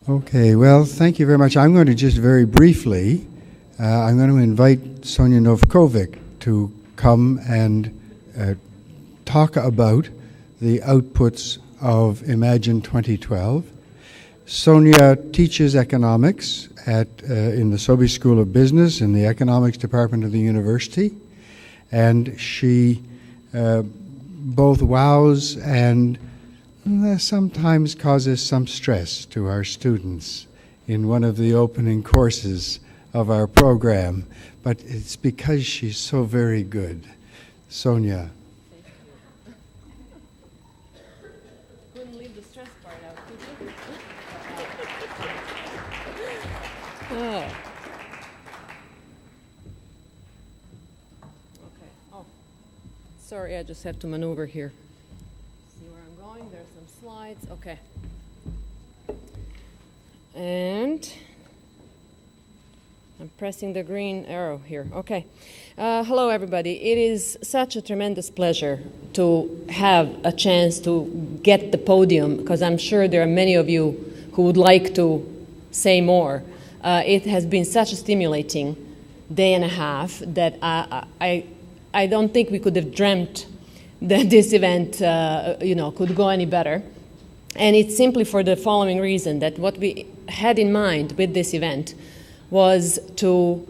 Okay, well, thank you very much. I'm going to just very briefly, I'm going to invite Sonia Novkovic to come and talk about the outputs of Imagine 2012. Sonia teaches economics in the Sobey School of Business in the Economics Department of the university, and she both wows and sometimes causes some stress to our students in one of the opening courses of our program, but it's because she's so very good. Sonia. Couldn't leave the stress part out, could you? Okay. Oh, sorry, I just have to maneuver here. See where I'm going. There's some slides. Okay. And I'm pressing the green arrow here. Okay. Hello, everybody. It is such a tremendous pleasure to have a chance to get the podium, because I'm sure there are many of you who would like to say more. It has been such a stimulating day and a half that I don't think we could have dreamt that this event could go any better. And it's simply for the following reason, that what we had in mind with this event was to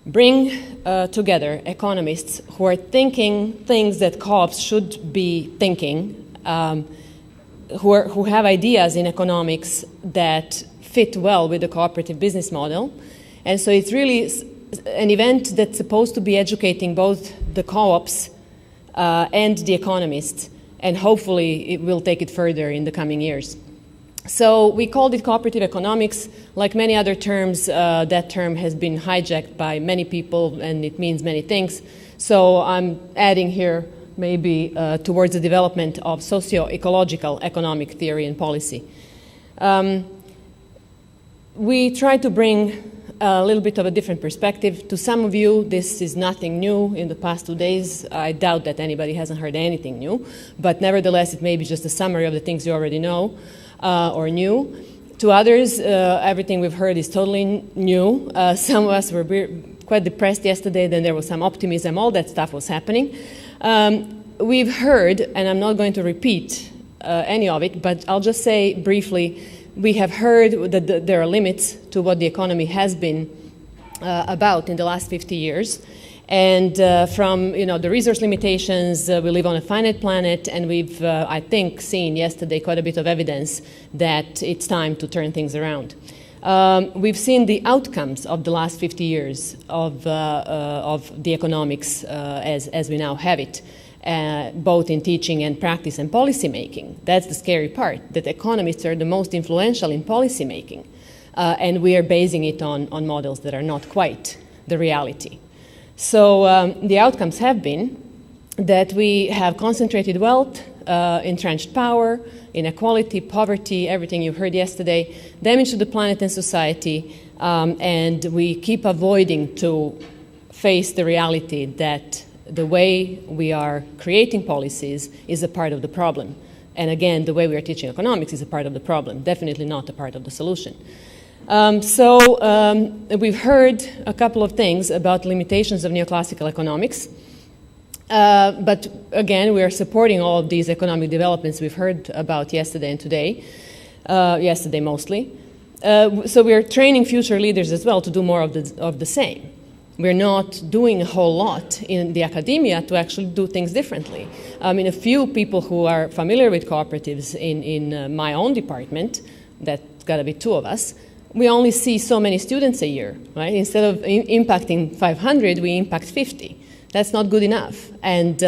bring together economists who are thinking things that co-ops should be thinking, who have ideas in economics that fit well with the cooperative business model. And so it's really an event that's supposed to be educating both the co-ops and the economists, and hopefully it will take it further in the coming years. So we called it cooperative economics. Like many other terms, that term has been hijacked by many people and it means many things. So I'm adding here maybe towards the development of socio-ecological economic theory and policy. We try to bring a little bit of a different perspective. To some of you, this is nothing new in the past 2 days. I doubt that anybody hasn't heard anything new, but nevertheless, it may be just a summary of the things you already know or knew. To others, everything we've heard is totally new. Some of us were quite depressed yesterday, then there was some optimism, all that stuff was happening. We've heard, and I'm not going to repeat any of it, but I'll just say briefly, we have heard that there are limits to what the economy has been about in the last 50 years. And from the resource limitations, we live on a finite planet, and we've, I think, seen yesterday quite a bit of evidence that it's time to turn things around. We've seen the outcomes of the last 50 years of the economics as we now have it. Both in teaching and practice and policy making. That's the scary part, that economists are the most influential in policy making. And we are basing it on models that are not quite the reality. So the outcomes have been that we have concentrated wealth, entrenched power, inequality, poverty, everything you heard yesterday, damage to the planet and society, and we keep avoiding to face the reality that the way we are creating policies is a part of the problem. And again, the way we are teaching economics is a part of the problem, definitely not a part of the solution. We've heard a couple of things about limitations of neoclassical economics. But again, we are supporting all of these economic developments we've heard about yesterday and today, yesterday mostly. So we are training future leaders as well to do more of the same. We're not doing a whole lot in the academia to actually do things differently. I mean, a few people who are familiar with cooperatives in my own department, that's got to be 2 of us, we only see so many students a year, right? Instead of impacting 500, we impact 50. That's not good enough. And,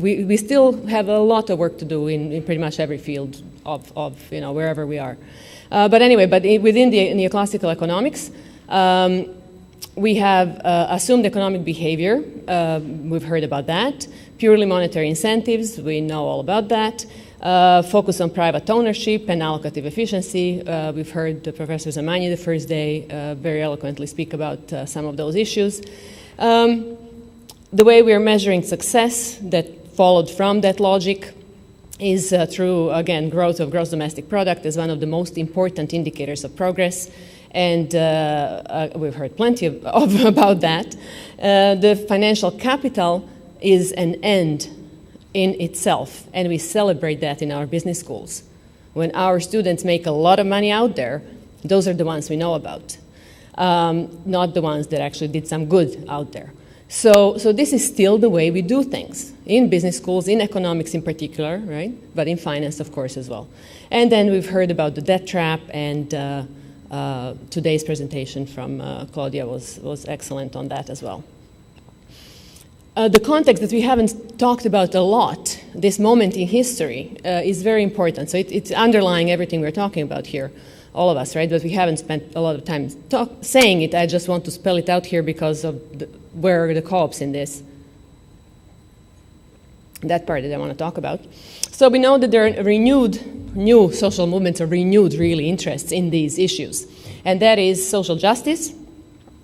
we still have a lot of work to do in pretty much every field of wherever we are. But within the neoclassical economics, we have assumed economic behavior. We've heard about that. Purely monetary incentives, we know all about that. Focus on private ownership and allocative efficiency. We've heard Professor Zamani the first day very eloquently speak about some of those issues. The way we are measuring success that followed from that logic is through, again, growth of gross domestic product as one of the most important indicators of progress. And we've heard plenty about that. The financial capital is an end in itself, and we celebrate that in our business schools. When our students make a lot of money out there, those are the ones we know about, not the ones that actually did some good out there. So this is still the way we do things in business schools, in economics in particular, right? But in finance, of course, as well. And then we've heard about the debt trap, and today's presentation from Claudia was excellent on that as well. The context that we haven't talked about a lot, this moment in history, is very important. So it's underlying everything we're talking about here, all of us, right? But we haven't spent a lot of time saying it. I just want to spell it out here because of where are the co-ops in this. That part that I want to talk about. So we know that there are new social movements or renewed, really, interests in these issues. And that is social justice.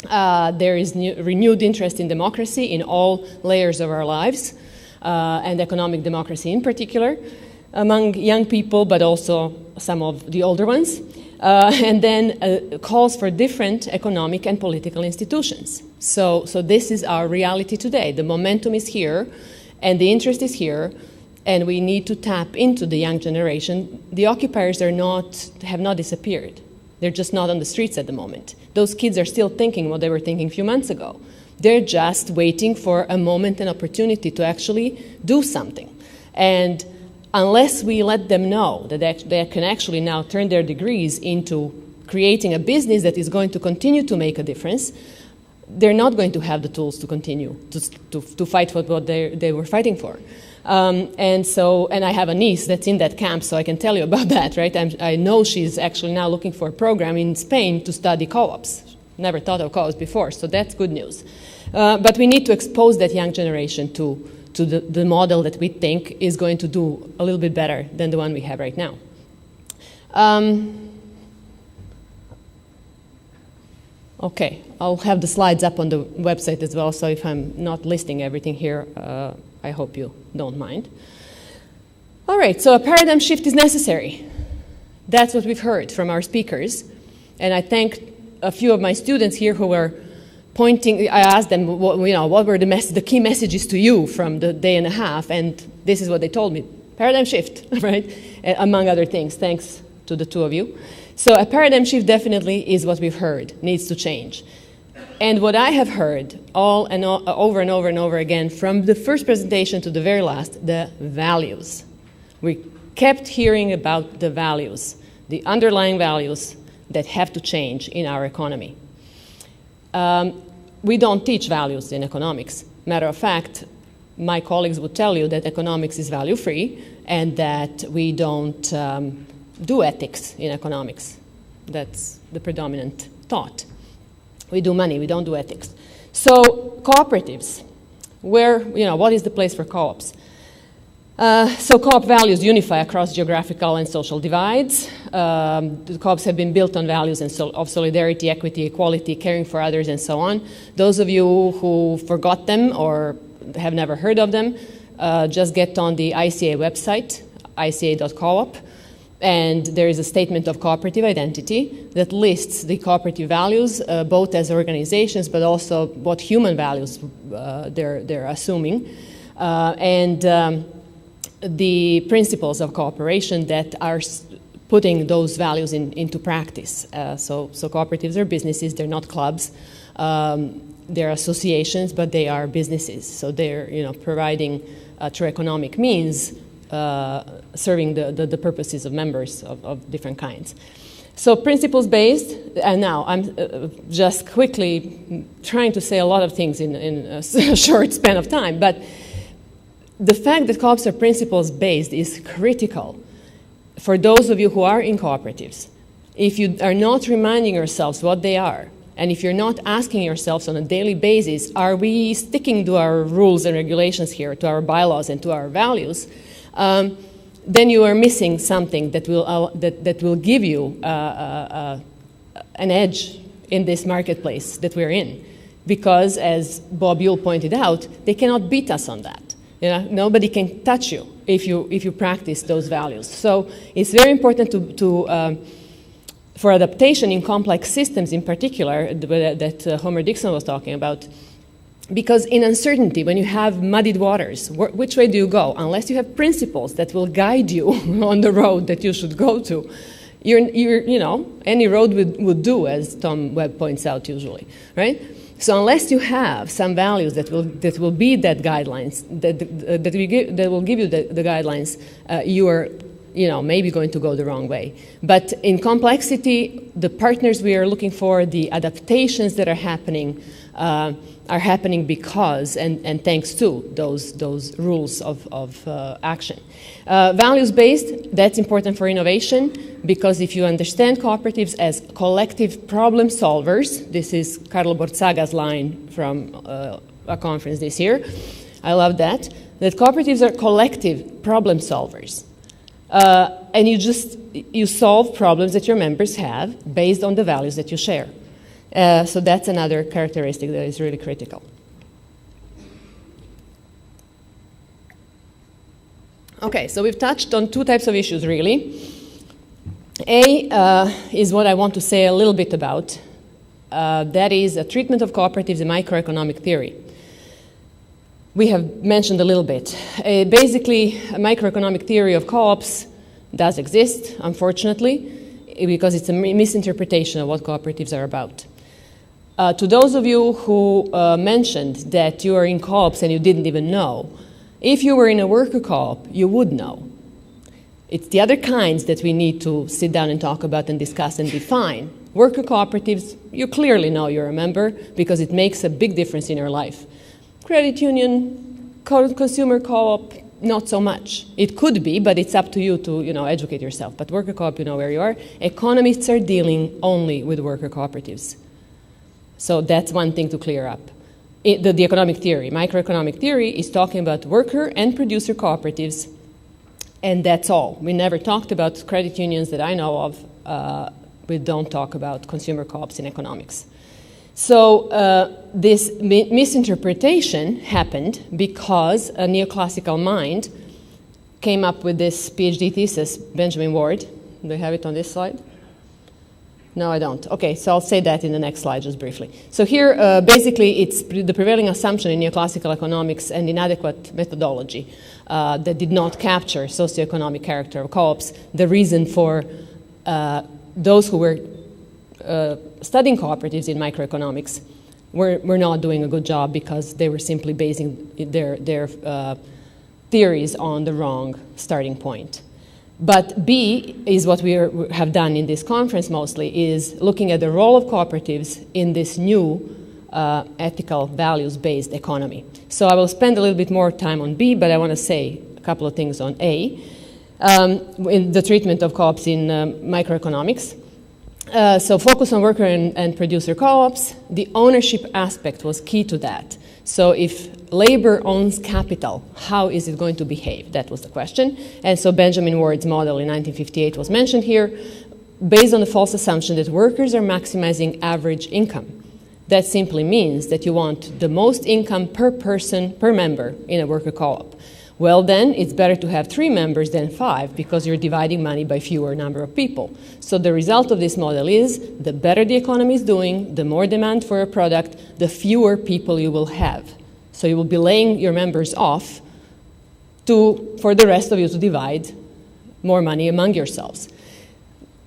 There is renewed interest in democracy in all layers of our lives, and economic democracy in particular, among young people, but also some of the older ones. And then calls for different economic and political institutions. So this is our reality today. The momentum is here, and the interest is here, and we need to tap into the young generation. The occupiers have not disappeared. They're just not on the streets at the moment. Those kids are still thinking what they were thinking a few months ago. They're just waiting for a moment and opportunity to actually do something. And unless we let them know that they can actually now turn their degrees into creating a business that is going to continue to make a difference, they're not going to have the tools to continue to fight for what they were fighting for. And I have a niece that's in that camp, so I can tell you about that, right? I know she's actually now looking for a program in Spain to study co-ops. Never thought of co-ops before, so that's good news. But we need to expose that young generation to the model that we think is going to do a little bit better than the one we have right now. Okay, I'll have the slides up on the website as well, so if I'm not listing everything here, I hope you don't mind. All right, so a paradigm shift is necessary. That's what we've heard from our speakers. And I thank a few of my students here who were pointing. I asked them, what were the key messages to you from the day and a half, and this is what they told me. Paradigm shift, right? Among other things, thanks to the two of you. So a paradigm shift definitely is what we've heard, needs to change. And what I have heard over and over again, from the first presentation to the very last, the values. We kept hearing about the values, the underlying values that have to change in our economy. We don't teach values in economics. Matter of fact, my colleagues would tell you that economics is value-free and that we don't do ethics in economics. That's the predominant thought. We do money, we don't do ethics. So cooperatives, what is the place for co-ops? So co-op values unify across geographical and social divides. The co-ops have been built on values of solidarity, equity, equality, caring for others, and so on. Those of you who forgot them or have never heard of them, just get on the ICA website, ica.coop, and there is a statement of cooperative identity that lists the cooperative values, both as organizations, but also what human values they're assuming. The principles of cooperation that are putting those values into practice. So cooperatives are businesses, they're not clubs. They're associations, but they are businesses. So they're providing through economic means, serving the purposes of members of different kinds. So principles-based, and now I'm just quickly trying to say a lot of things in a short span of time, but the fact that co-ops are principles-based is critical for those of you who are in cooperatives. If you are not reminding yourselves what they are, and if you're not asking yourselves on a daily basis, are we sticking to our rules and regulations here, to our bylaws and to our values, then you are missing something that will give you an edge in this marketplace that we're in. Because, as Bob Yule pointed out, they cannot beat us on that. Nobody can touch you if you practice those values. So it's very important for adaptation in complex systems in particular, that Homer Dixon was talking about, because in uncertainty, when you have muddied waters, which way do you go? Unless you have principles that will guide you on the road that you should go to, any road would do, as Tom Webb points out usually, right? So unless you have some values that will be that guidelines, that will give you the guidelines, you are maybe going to go the wrong way. But in complexity, the partners we are looking for, the adaptations that are happening because and thanks to those rules of action. Values-based, that's important for innovation, because if you understand cooperatives as collective problem solvers, this is Carlo Borzaga's line from a conference this year, I love that cooperatives are collective problem solvers. And you solve problems that your members have based on the values that you share. So that's another characteristic that is really critical. Okay, so we've touched on two types of issues, really. Is what I want to say a little bit about. That is a treatment of cooperatives in microeconomic theory. We have mentioned a little bit. Basically, a microeconomic theory of co-ops does exist, unfortunately, because it's a misinterpretation of what cooperatives are about. To those of you who mentioned that you are in co-ops and you didn't even know, if you were in a worker co-op, you would know. It's the other kinds that we need to sit down and talk about and discuss and define. Worker cooperatives, you clearly know you're a member because it makes a big difference in your life. Credit union, consumer co-op, not so much. It could be, but it's up to you to educate yourself. But worker co-op, you know where you are. Economists are dealing only with worker cooperatives. So that's one thing to clear up. The economic theory, microeconomic theory, is talking about worker and producer cooperatives, and that's all. We never talked about credit unions that I know of. We don't talk about consumer co-ops in economics. So this misinterpretation happened because a neoclassical mind came up with this PhD thesis, Benjamin Ward. Do I have it on this slide? No, I don't. Okay, so I'll say that in the next slide just briefly. So here, basically, it's the prevailing assumption in neoclassical economics and inadequate methodology that did not capture socioeconomic character of co-ops. The reason for those who were studying cooperatives in microeconomics were not doing a good job because they were simply basing their theories on the wrong starting point. But B is what we have done in this conference mostly, is looking at the role of cooperatives in this new ethical values-based economy. So I will spend a little bit more time on B, but I want to say a couple of things on A, in the treatment of co-ops in microeconomics. So focus on worker and producer co-ops. The ownership aspect was key to that. So if labor owns capital, how is it going to behave? That was the question. And so Benjamin Ward's model in 1958 was mentioned here, based on the false assumption that workers are maximizing average income. That simply means that you want the most income per person, per member in a worker co-op. Well, then it's better to have 3 members than 5 because you're dividing money by fewer number of people. So the result of this model is the better the economy is doing, the more demand for a product, the fewer people you will have. So you will be laying your members off for the rest of you to divide more money among yourselves.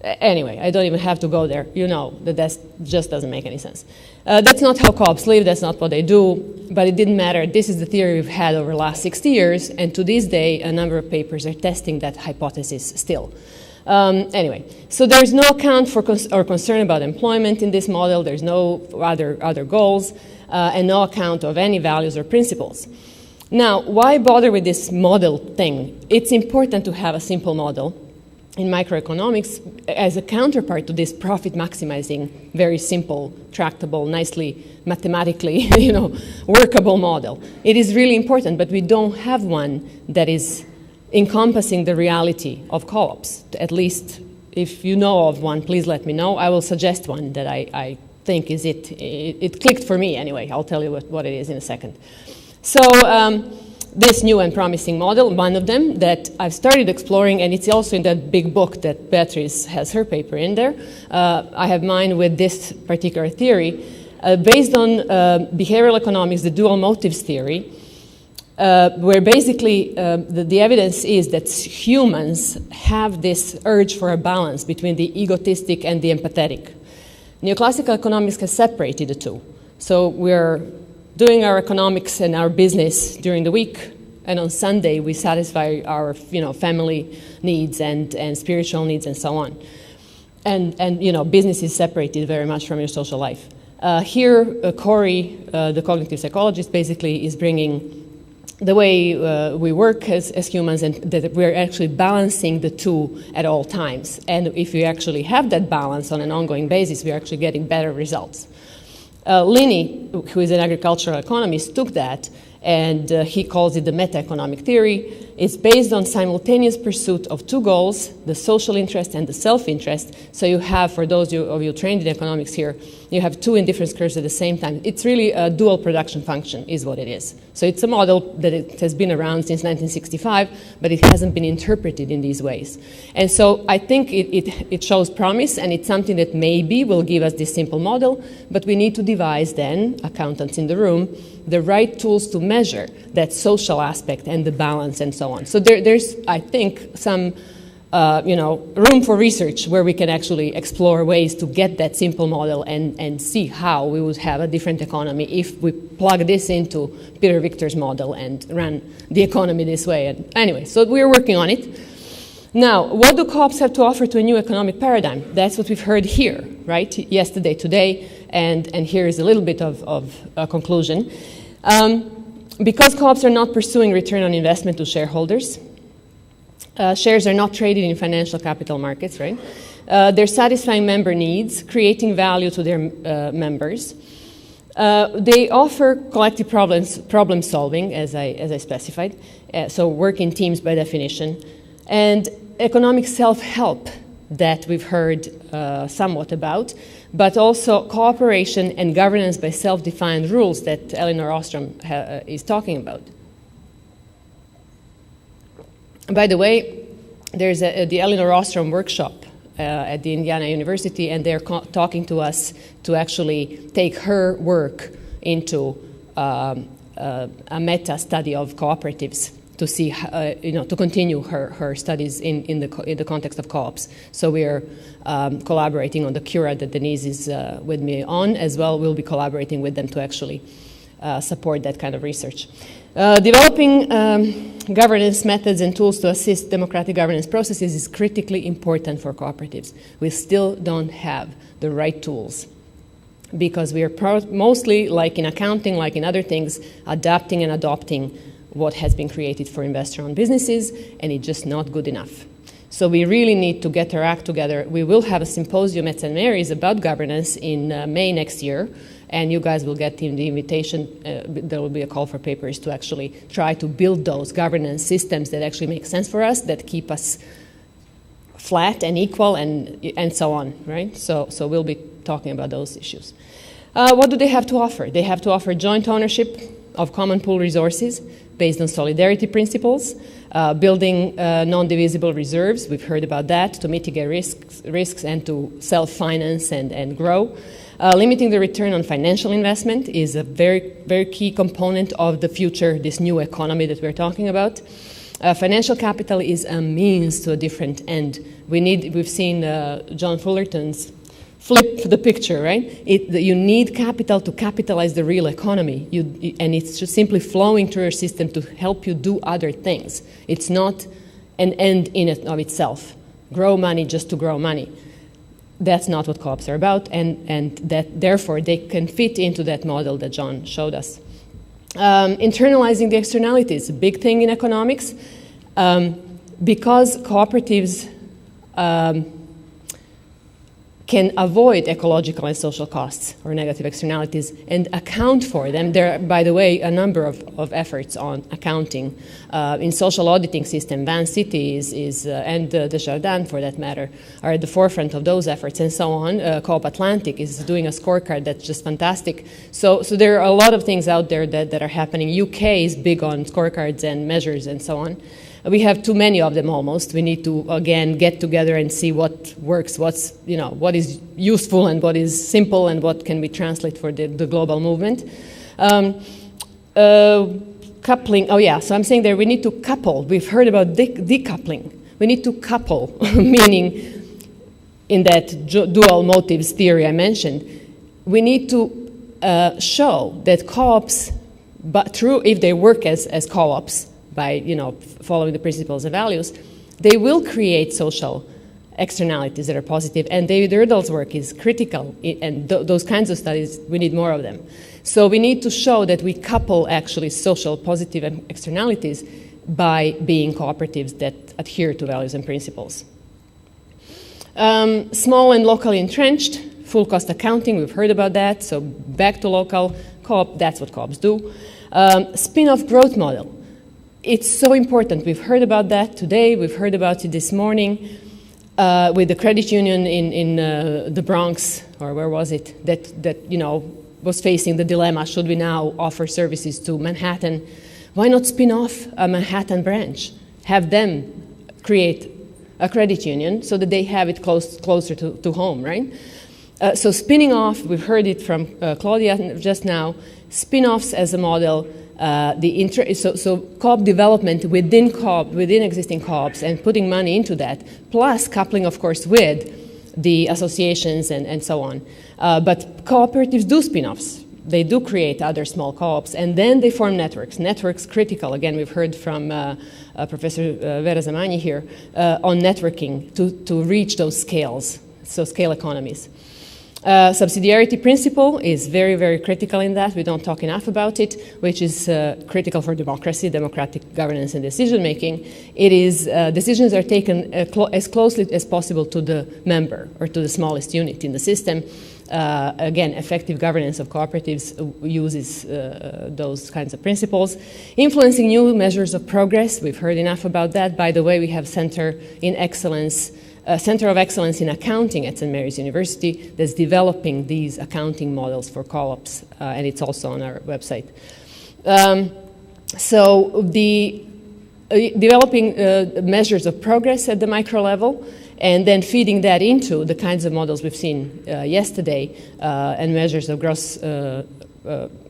Anyway, I don't even have to go there. You know that just doesn't make any sense. That's not how co-ops live, that's not what they do, but it didn't matter. This is the theory we've had over the last 60 years, and to this day, a number of papers are testing that hypothesis still. Anyway, so there's no account for or concern about employment in this model, there's no other goals, and no account of any values or principles. Now, why bother with this model thing? It's important to have a simple model in microeconomics as a counterpart to this profit maximizing, very simple, tractable, nicely mathematically workable model. It is really important, but we don't have one that is encompassing the reality of co-ops. At least if you know of one, please let me know. I will suggest one that I think is it clicked for me anyway. I'll tell you what it is in a second. So this new and promising model, one of them that I've started exploring, and it's also in that big book that Beatrice has her paper in there. I have mine with this particular theory, based on behavioral economics, the dual motives theory, where basically the evidence is that humans have this urge for a balance between the egotistic and the empathetic. Neoclassical economics has separated the two. So we're doing our economics and our business during the week, and on Sunday we satisfy our family needs and spiritual needs and so on. And business is separated very much from your social life. Here, Corey, the cognitive psychologist, basically is bringing the way we work as humans, and that we're actually balancing the two at all times. And if we actually have that balance on an ongoing basis, we're actually getting better results. Linney, who is an agricultural economist, took that, and he calls it the meta-economic theory. It's based on simultaneous pursuit of two goals, the social interest and the self-interest. So you have, for those of you trained in economics here, you have two indifference curves at the same time. It's really a dual production function is what it is. So it's a model that it has been around since 1965, but it hasn't been interpreted in these ways. And so I think it shows promise, and it's something that maybe will give us this simple model, but we need to devise then, accountants in the room, the right tools to measure that social aspect and the balance and so on. So there's, I think, some room for research where we can actually explore ways to get that simple model and see how we would have a different economy if we plug this into Peter Victor's model and run the economy this way. And anyway, so we're working on it. Now, what do co-ops have to offer to a new economic paradigm? That's what we've heard here, right? Yesterday, today, and here is a little bit of a conclusion. Because co-ops are not pursuing return on investment to shareholders, shares are not traded in financial capital markets, right? They're satisfying member needs, creating value to their members. They offer collective problem solving, as I specified, so work in teams by definition, and economic self-help that we've heard somewhat about, but also cooperation and governance by self-defined rules that Elinor Ostrom is talking about. By the way, there's the Elinor Ostrom workshop at the Indiana University, and they're talking to us to actually take her work into a meta study of cooperatives to see, to continue her studies in the context of co-ops. So we're collaborating on the Cura that Denise is with me on as well. We'll be collaborating with them to actually support that kind of research. Developing governance methods and tools to assist democratic governance processes is critically important for cooperatives. We still don't have the right tools because we are mostly, like in accounting, like in other things, adapting and adopting what has been created for investor-owned businesses, and it's just not good enough. So we really need to get our act together. We will have a symposium at St. Mary's about governance in May next year, and you guys will get the invitation. There will be a call for papers to actually try to build those governance systems that actually make sense for us, that keep us flat and equal and so on, right? So we'll be talking about those issues. What do they have to offer? They have to offer joint ownership of common pool resources based on solidarity principles, building non-divisible reserves, we've heard about that, to mitigate risks and to self-finance and grow. Limiting the return on financial investment is a very, very key component of the future, this new economy that we're talking about. Financial capital is a means to a different end. We've seen John Fullerton's flip the picture, right? You need capital to capitalize the real economy, and it's just simply flowing through your system to help you do other things. It's not an end in and of itself. Grow money just to grow money. That's not what co-ops are about, and that therefore they can fit into that model that John showed us. Internalizing the externalities, a big thing in economics, because cooperatives can avoid ecological and social costs or negative externalities and account for them. There are, by the way, a number of efforts on accounting. In social auditing system, Vancity and Desjardins, for that matter, are at the forefront of those efforts, and so on. Co-op Atlantic is doing a scorecard that's just fantastic. So there are a lot of things out there that are happening. UK is big on scorecards and measures and so on. We have too many of them almost. We need to, again, get together and see what works, what is useful and what is simple and what can we translate for the global movement. Coupling, so I'm saying there we need to couple. We've heard about decoupling. We need to couple, meaning in that dual motives theory I mentioned, we need to show that co-ops, but if they work as co-ops, by following the principles and values, they will create social externalities that are positive, and David Erdahl's work is critical, and those kinds of studies, we need more of them. So we need to show that we couple actually social positive externalities by being cooperatives that adhere to values and principles. Small and locally entrenched, full cost accounting, we've heard about that, so back to local co-op, that's what co-ops do. Spin-off growth model. It's so important. We've heard about that today. We've heard about it this morning with the credit union in the Bronx, or where was it, that was facing the dilemma, should we now offer services to Manhattan? Why not spin off a Manhattan branch? Have them create a credit union so that they have it closer to home, right? So spinning off, we've heard it from Claudia just now, spin-offs as a model. So co-op development within existing co-ops and putting money into that, plus coupling, of course, with the associations and so on. But cooperatives do spin-offs. They do create other small co-ops, and then they form networks. Networks critical. Again, we've heard from Professor Vera Zamani here on networking to reach those scales, so scale economies. Subsidiarity principle is very, very critical in that. We don't talk enough about it, which is critical for democracy, democratic governance and decision making. It is decisions are taken as closely as possible to the member or to the smallest unit in the system. Again, effective governance of cooperatives uses those kinds of principles. Influencing new measures of progress, we've heard enough about that. By the way, we have Center of Excellence in Accounting at St. Mary's University that's developing these accounting models for co-ops, and it's also on our website. So the developing measures of progress at the micro level, and then feeding that into the kinds of models we've seen yesterday, and measures of gross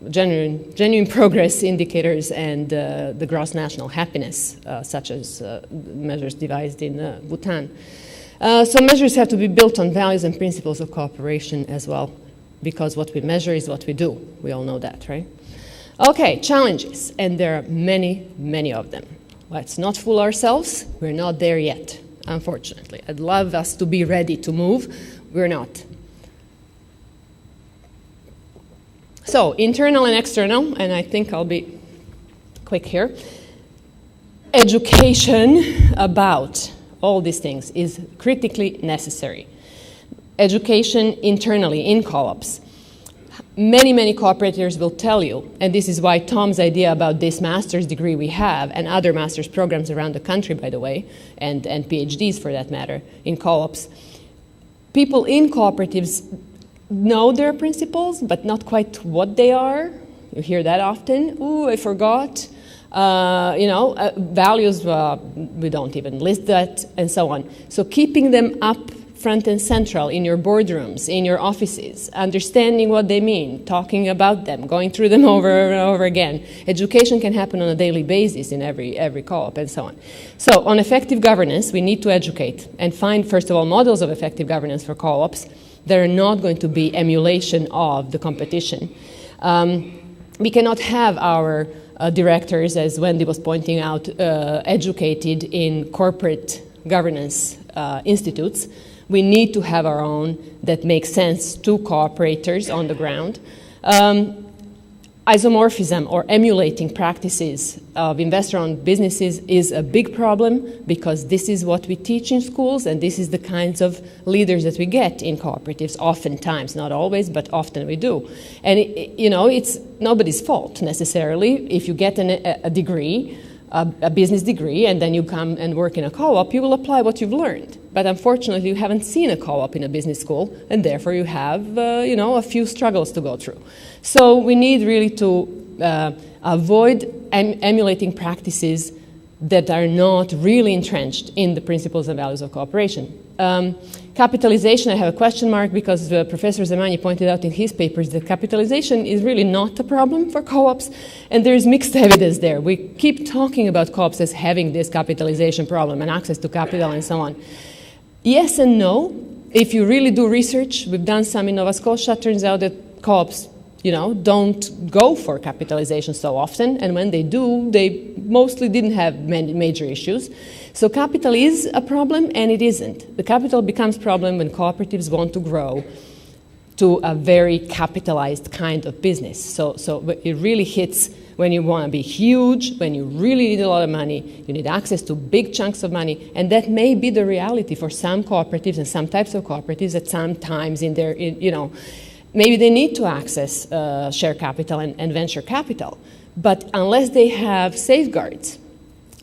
genuine progress indicators and the gross national happiness, such as measures devised in Bhutan. So measures have to be built on values and principles of cooperation as well, because what we measure is what we do. We all know that, right? Okay, challenges, and there are many, many of them. Let's not fool ourselves. We're not there yet, unfortunately. I'd love us to be ready to move. We're not. So, internal and external, and I think I'll be quick here. Education about all these things is critically necessary. Education internally in co-ops. Many, many cooperators will tell you, and this is why Tom's idea about this master's degree we have, and other master's programs around the country, by the way, and PhDs for that matter, in co-ops. People in cooperatives know their principles, but not quite what they are. You hear that often. Ooh, I forgot. Values, we don't even list that, and so on. So keeping them up front and central in your boardrooms, in your offices, understanding what they mean, talking about them, going through them over and over again. Education can happen on a daily basis in every co-op, and so on. So on effective governance, we need to educate and find, first of all, models of effective governance for co-ops that are not going to be emulation of the competition. We cannot have our directors, as Wendy was pointing out, educated in corporate governance institutes. We need to have our own that makes sense to cooperators on the ground. isomorphism or emulating practices of investor-owned businesses is a big problem, because this is what we teach in schools, and this is the kinds of leaders that we get in cooperatives, oftentimes, not always, but often we do. And it's nobody's fault necessarily. If you get a degree, a business degree, and then you come and work in a co-op, you will apply what you've learned. But unfortunately, you haven't seen a co-op in a business school, and therefore you have, a few struggles to go through. So we need really to avoid emulating practices that are not really entrenched in the principles and values of cooperation. Capitalization, I have a question mark, because Professor Zemani pointed out in his papers that capitalization is really not a problem for co-ops, and there's mixed evidence there. We keep talking about co-ops as having this capitalization problem and access to capital and so on. Yes and no. If you really do research, we've done some in Nova Scotia, turns out that co-ops don't go for capitalization so often, and when they do, they mostly didn't have many major issues. So capital is a problem, and it isn't. The capital becomes a problem when cooperatives want to grow to a very capitalized kind of business. So it really hits when you want to be huge, when you really need a lot of money, you need access to big chunks of money, and that may be the reality for some cooperatives and some types of cooperatives at some times in their, maybe they need to access share capital and venture capital. But unless they have safeguards,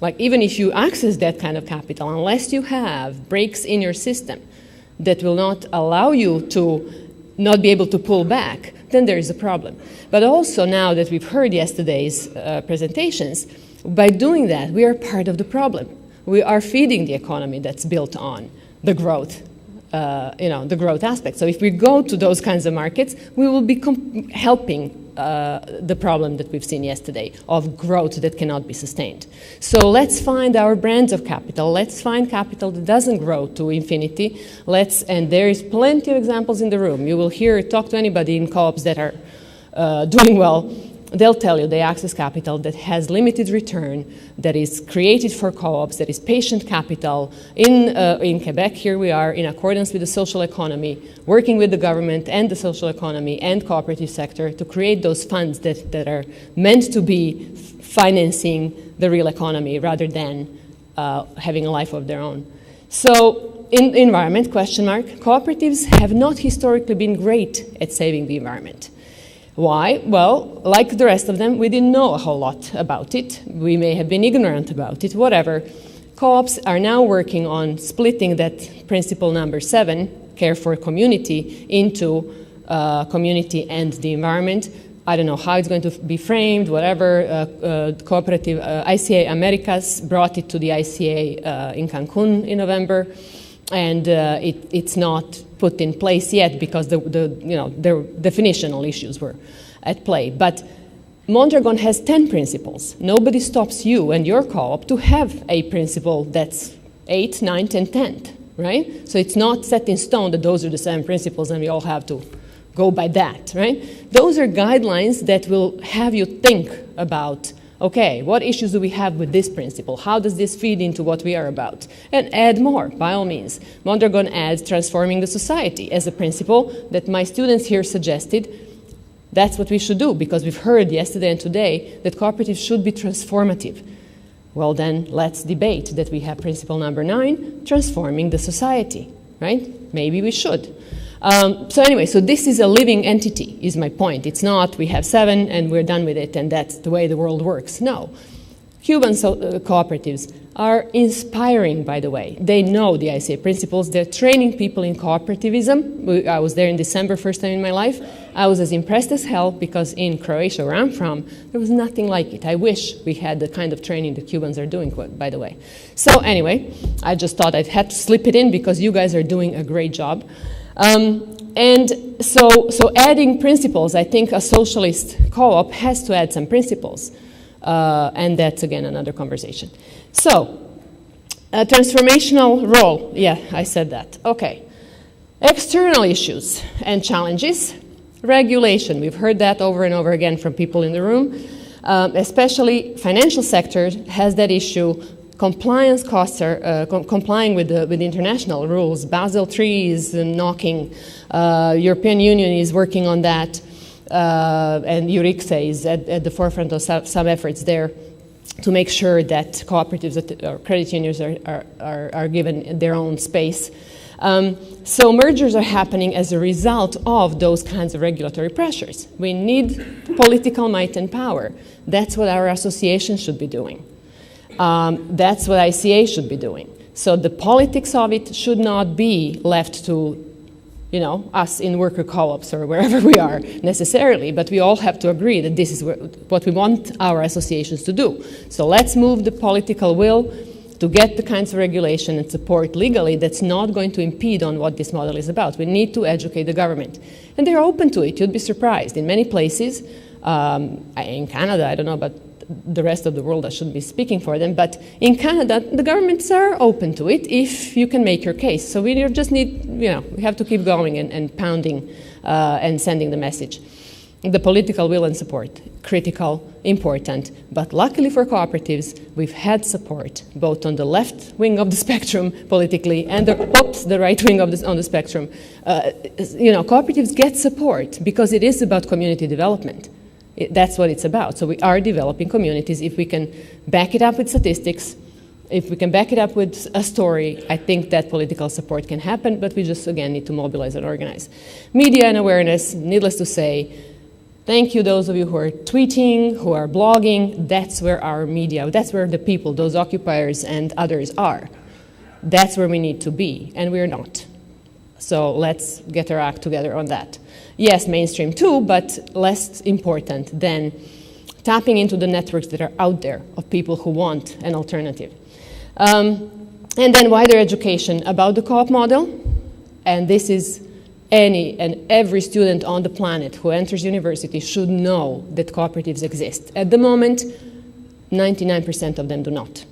like even if you access that kind of capital, unless you have breaks in your system that will not allow you to not be able to pull back, then there is a problem. But also now that we've heard yesterday's presentations, by doing that, we are part of the problem. We are feeding the economy that's built on the growth. The growth aspect. So if we go to those kinds of markets, we will be helping the problem that we've seen yesterday of growth that cannot be sustained. So let's find our brands of capital. Let's find capital that doesn't grow to infinity. And there is plenty of examples in the room. You will talk to anybody in co-ops that are doing well. They'll tell you they access capital that has limited return, that is created for co-ops, that is patient capital. In Quebec, here we are, in accordance with the social economy, working with the government and the social economy and cooperative sector to create those funds that are meant to be financing the real economy rather than having a life of their own. So in environment, cooperatives have not historically been great at saving the environment. Why? Well, like the rest of them, we didn't know a whole lot about it. We may have been ignorant about it, whatever. Co-ops are now working on splitting that principle number 7, care for community, into community and the environment. I don't know how it's going to be framed, whatever. Cooperative ICA Americas brought it to the ICA in Cancun in November, and it's not put in place yet because the definitional issues were at play. But Mondragon has 10 principles. Nobody stops you and your co-op to have a principle that's 8, 9, 10, 10th, right? So it's not set in stone that those are the 7 principles and we all have to go by that, right? Those are guidelines that will have you think about, okay, what issues do we have with this principle? How does this feed into what we are about? And add more, by all means. Mondragon adds transforming the society as a principle that my students here suggested. That's what we should do, because we've heard yesterday and today that cooperatives should be transformative. Well then, let's debate that we have principle number 9, transforming the society, right? Maybe we should. So anyway, so this is a living entity, is my point. It's not we have 7 and we're done with it and that's the way the world works. No. Cuban cooperatives are inspiring, by the way. They know the ICA principles. They're training people in cooperativism. I was there in December, first time in my life. I was as impressed as hell because in Croatia, where I'm from, there was nothing like it. I wish we had the kind of training the Cubans are doing, by the way. So anyway, I just thought I'd had to slip it in because you guys are doing a great job. And so adding principles, I think a socialist co-op has to add some principles. And that's, again, another conversation. So, a transformational role. Yeah, I said that. Okay. External issues and challenges. Regulation. We've heard that over and over again from people in the room. Especially financial sector has that issue. Compliance costs are complying with the international rules. Basel III is knocking. European Union is working on that. and Eurixa is at the forefront of some efforts there to make sure that cooperatives or credit unions are given their own space. So mergers are happening as a result of those kinds of regulatory pressures. We need political might and power. That's what our association should be doing. That's what ICA should be doing. So the politics of it should not be left to, us in worker co-ops or wherever we are necessarily, but we all have to agree that this is what we want our associations to do. So let's move the political will to get the kinds of regulation and support legally that's not going to impede on what this model is about. We need to educate the government. And they're open to it. You'd be surprised. In many places, in Canada, I don't know about the rest of the world, I shouldn't be speaking for them, but in Canada, the governments are open to it if you can make your case. So we just need, we have to keep going and pounding and sending the message. The political will and support, critical, important. But luckily for cooperatives, we've had support both on the left wing of the spectrum politically and the right wing on the spectrum. Cooperatives get support because it is about community development. That's what it's about. So we are developing communities. If we can back it up with statistics, if we can back it up with a story, I think that political support can happen, but we just, again, need to mobilize and organize. Media and awareness, needless to say, thank you, those of you who are tweeting, who are blogging. That's where our media, that's where the people, those occupiers and others are. That's where we need to be, and we're not. So let's get our act together on that. Yes, mainstream too, but less important than tapping into the networks that are out there of people who want an alternative. And then wider education about the co-op model, and this is any and every student on the planet who enters university should know that cooperatives exist. At the moment, 99% of them do not.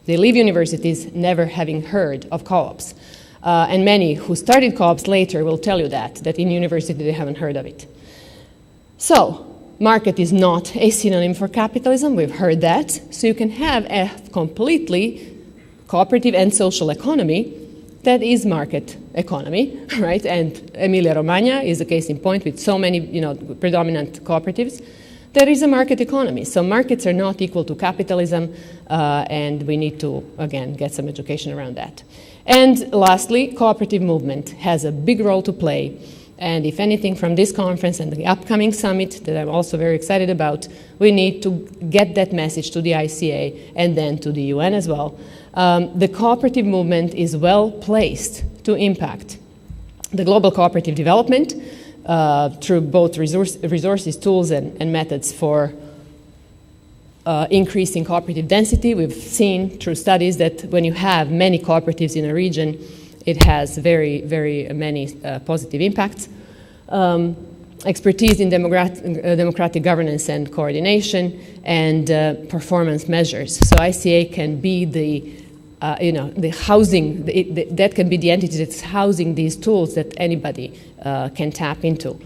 They leave universities never having heard of co-ops. And many who started co-ops later will tell you that in university they haven't heard of it. So, market is not a synonym for capitalism, we've heard that. So you can have a completely cooperative and social economy that is market economy, right? And Emilia-Romagna is a case in point with so many, predominant cooperatives. There is a market economy. So markets are not equal to capitalism, and we need to, again, get some education around that. And lastly, cooperative movement has a big role to play. And if anything, from this conference and the upcoming summit that I'm also very excited about, we need to get that message to the ICA and then to the UN as well. The cooperative movement is well placed to impact the global cooperative development through both resources, tools, and methods for increasing cooperative density. We've seen through studies that when you have many cooperatives in a region, it has very, very many positive impacts. Expertise in democratic governance and coordination, and performance measures. So ICA can be the housing, that can be the entity that's housing these tools that anybody can tap into.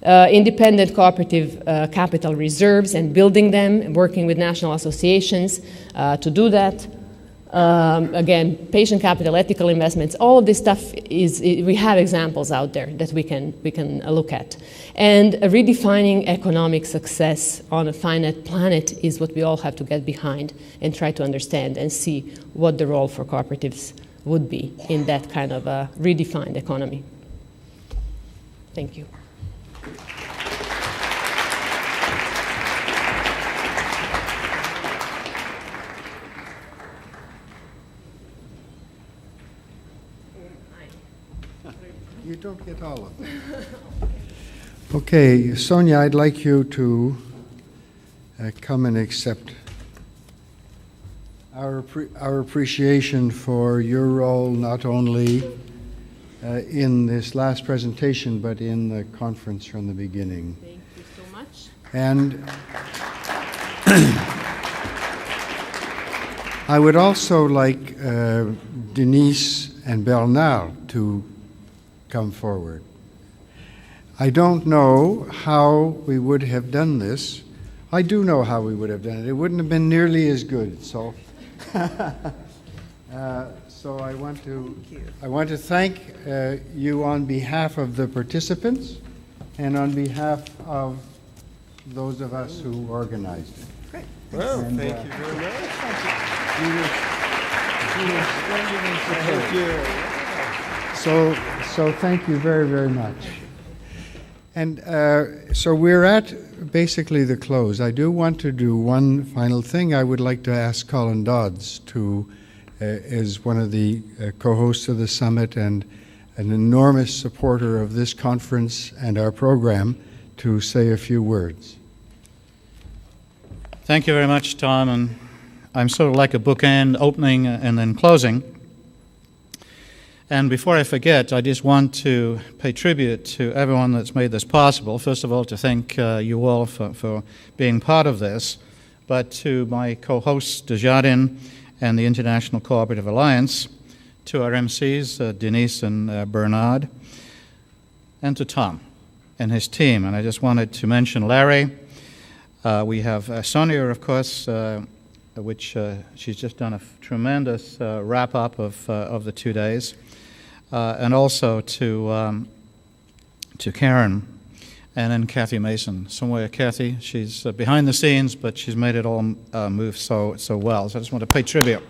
Independent cooperative capital reserves and building them, and working with national associations to do that. Again, patient capital, ethical investments, all of this stuff we have examples out there that we can look at. And redefining economic success on a finite planet is what we all have to get behind and try to understand and see what the role for cooperatives would be in that kind of a redefined economy. Thank you. You don't get all of them. Okay, Sonia, I'd like you to come and accept our appreciation for your role not only in this last presentation, but in the conference from the beginning. Thank you so much. And I would also like Denise and Bernard to come forward. I don't know how we would have done this. I do know how we would have done it. It wouldn't have been nearly as good. So, so I want to thank you on behalf of the participants and on behalf of those of us who organized it. Great. Well, And, thank you very much. Thank you. So thank you very, very much. And so we're at basically the close. I do want to do one final thing. I would like to ask Colin Dodds to, is one of the co-hosts of the summit and an enormous supporter of this conference and our program, to say a few words. Thank you very much, Tom. And I'm sort of like a bookend, opening and then closing. And before I forget, I just want to pay tribute to everyone that's made this possible. First of all, to thank you all for being part of this, but to my co-hosts, Desjardins and the International Cooperative Alliance, to our MCs, Denise and Bernard, and to Tom and his team. And I just wanted to mention Larry. We have Sonia, of course, which she's just done a tremendous wrap-up of the 2 days. And also to Karen, and then Kathy Mason. Somewhere, Kathy, she's behind the scenes, but she's made it all move so well. So I just want to pay tribute.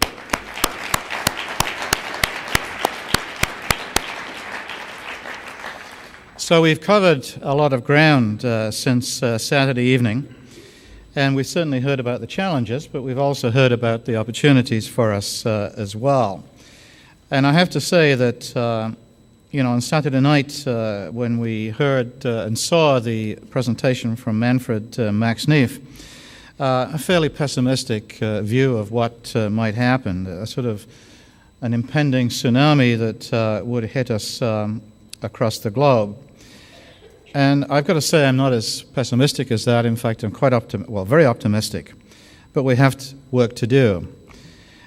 So we've covered a lot of ground since Saturday evening, and we've certainly heard about the challenges, but we've also heard about the opportunities for us as well. And I have to say that, on Saturday night, when we heard and saw the presentation from Manfred Max Neef, a fairly pessimistic view of what might happen, a sort of an impending tsunami that would hit us across the globe. And I've got to say I'm not as pessimistic as that. In fact, I'm quite very optimistic. But we have work to do.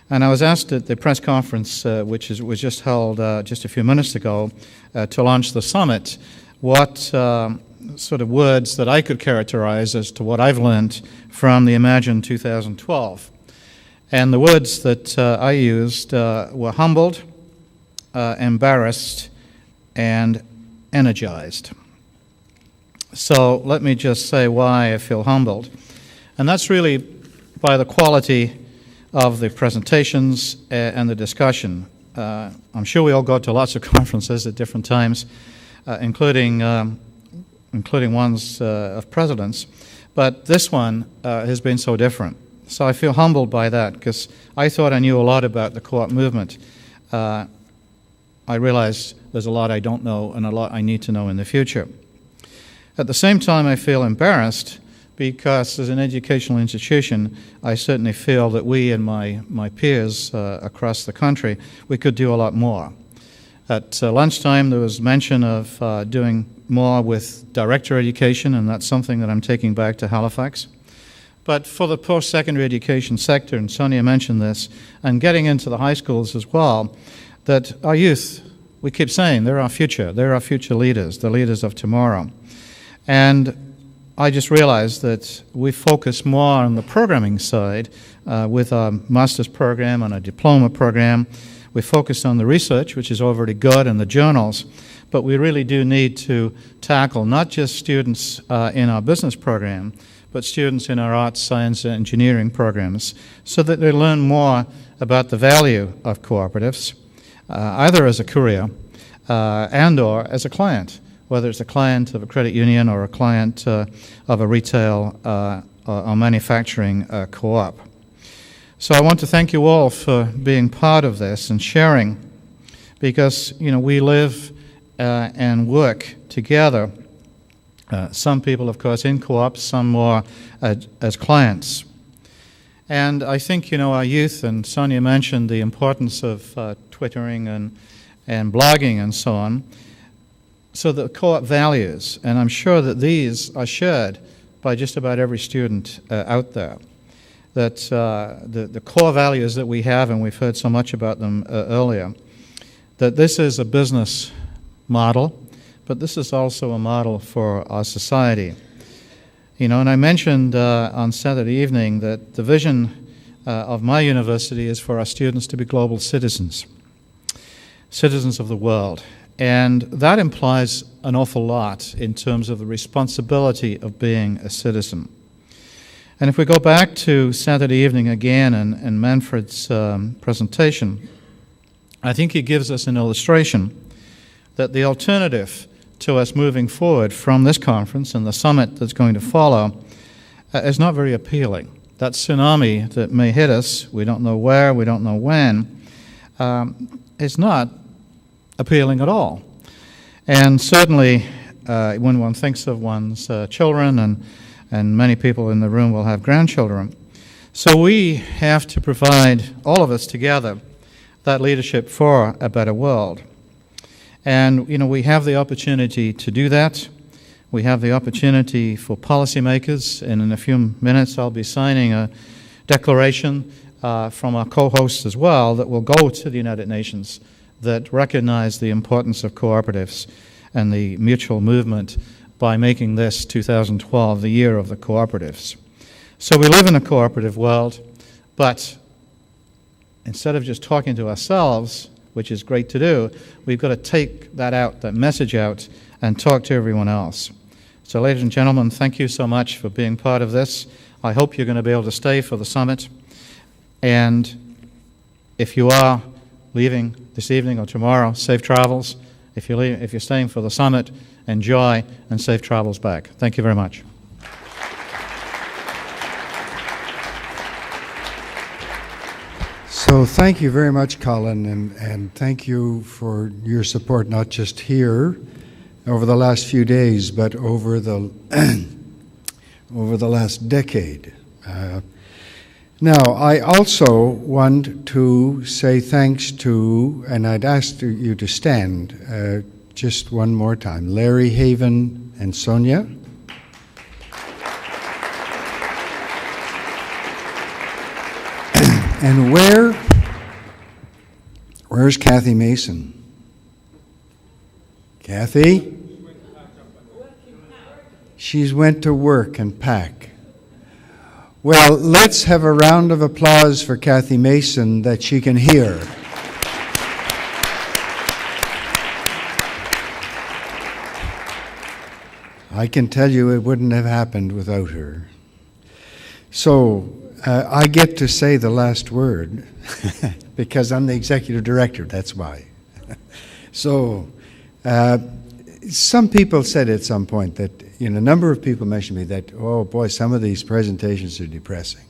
And I was asked at the press conference, which was just held just a few minutes ago, to launch the summit, what sort of words that I could characterize as to what I've learned from the Imagine 2012. And the words that I used were humbled, embarrassed, and energized. So let me just say why I feel humbled. And that's really by the quality of the presentations and the discussion. I'm sure we all go to lots of conferences at different times, including ones of presidents, but this one has been so different. So I feel humbled by that, because I thought I knew a lot about the co-op movement. I realize there's a lot I don't know and a lot I need to know in the future. At the same time, I feel embarrassed because as an educational institution, I certainly feel that we and my peers across the country, we could do a lot more. At lunchtime, there was mention of doing more with director education, and that's something that I'm taking back to Halifax. But for the post-secondary education sector, and Sonia mentioned this, and getting into the high schools as well, that our youth, we keep saying, they're our future leaders, the leaders of tomorrow. And I just realized that we focus more on the programming side with our master's program and a diploma program. We focus on the research, which is already good, and the journals, but we really do need to tackle not just students in our business program, but students in our arts, science, and engineering programs, so that they learn more about the value of cooperatives, either as a career and or as a client, whether it's a client of a credit union or a client of a retail or manufacturing co-op. So I want to thank you all for being part of this and sharing, because we live and work together. Some people, of course, in co-ops, some more as clients. And I think our youth, and Sonia mentioned the importance of Twittering and blogging and so on. So the co-op values, and I'm sure that these are shared by just about every student out there, that the core values that we have, and we've heard so much about them earlier, that this is a business model, but this is also a model for our society. And I mentioned on Saturday evening that the vision of my university is for our students to be global citizens of the world. And that implies an awful lot in terms of the responsibility of being a citizen. And if we go back to Saturday evening again and Manfred's presentation, I think he gives us an illustration that the alternative to us moving forward from this conference and the summit that's going to follow is not very appealing. That tsunami that may hit us, we don't know where, we don't know when, is not appealing at all. And certainly when one thinks of one's children, and many people in the room will have grandchildren. So we have to provide, all of us together, that leadership for a better world. And, we have the opportunity to do that. We have the opportunity for policymakers, and in a few minutes I'll be signing a declaration from our co-hosts as well that will go to the United Nations that recognize the importance of cooperatives and the mutual movement by making this 2012 the year of the cooperatives. So we live in a cooperative world, but instead of just talking to ourselves, which is great to do, we've got to take that message out, and talk to everyone else. So ladies and gentlemen, thank you so much for being part of this. I hope you're going to be able to stay for the summit. And if you are leaving this evening or tomorrow, safe travels. If you're staying for the summit, enjoy, and safe travels back. Thank you very much. So thank you very much, Colin, and thank you for your support, not just here over the last few days, but over the over the last decade. Now, I also want to say thanks to, and I'd ask you to stand just one more time, Larry, Haven, and Sonia. And where's Kathy Mason? Kathy? She's went to work and pack. Well, let's have a round of applause for Kathy Mason that she can hear. I can tell you it wouldn't have happened without her. So I get to say the last word because I'm the executive director, that's why. So some people said at some point that, a number of people mentioned to me that, oh boy, some of these presentations are depressing,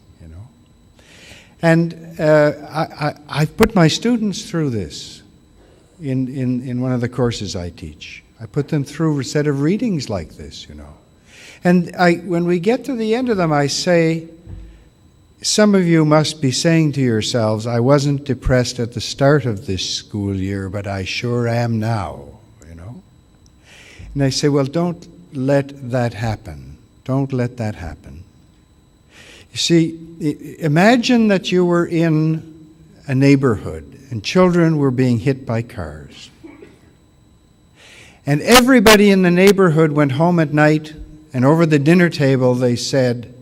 And I've put my students through this in one of the courses I teach. I put them through a set of readings like this, And when we get to the end of them, I say, some of you must be saying to yourselves, I wasn't depressed at the start of this school year, but I sure am now, And I say, well, don't let that happen. Don't let that happen. You see, imagine that you were in a neighborhood and children were being hit by cars. And everybody in the neighborhood went home at night, and over the dinner table they said,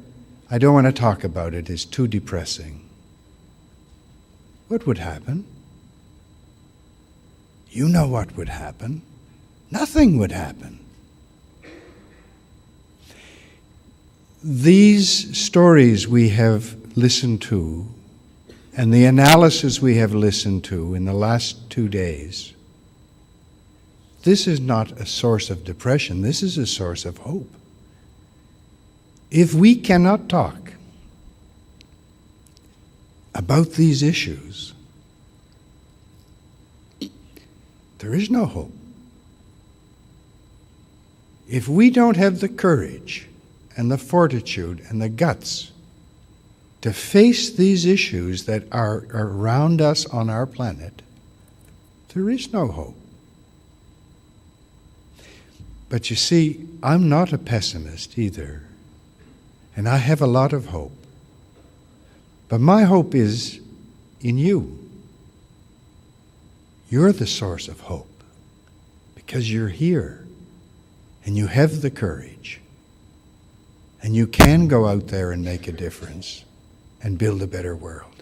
I don't want to talk about it, it's too depressing. What would happen? You know what would happen. Nothing would happen. These stories we have listened to, and the analysis we have listened to in the last 2 days, this is not a source of depression, this is a source of hope. If we cannot talk about these issues, there is no hope. If we don't have the courage and the fortitude and the guts to face these issues that are around us on our planet, there is no hope. But you see, I'm not a pessimist either, and I have a lot of hope. But my hope is in you. You're the source of hope because you're here and you have the courage and you can go out there and make a difference and build a better world.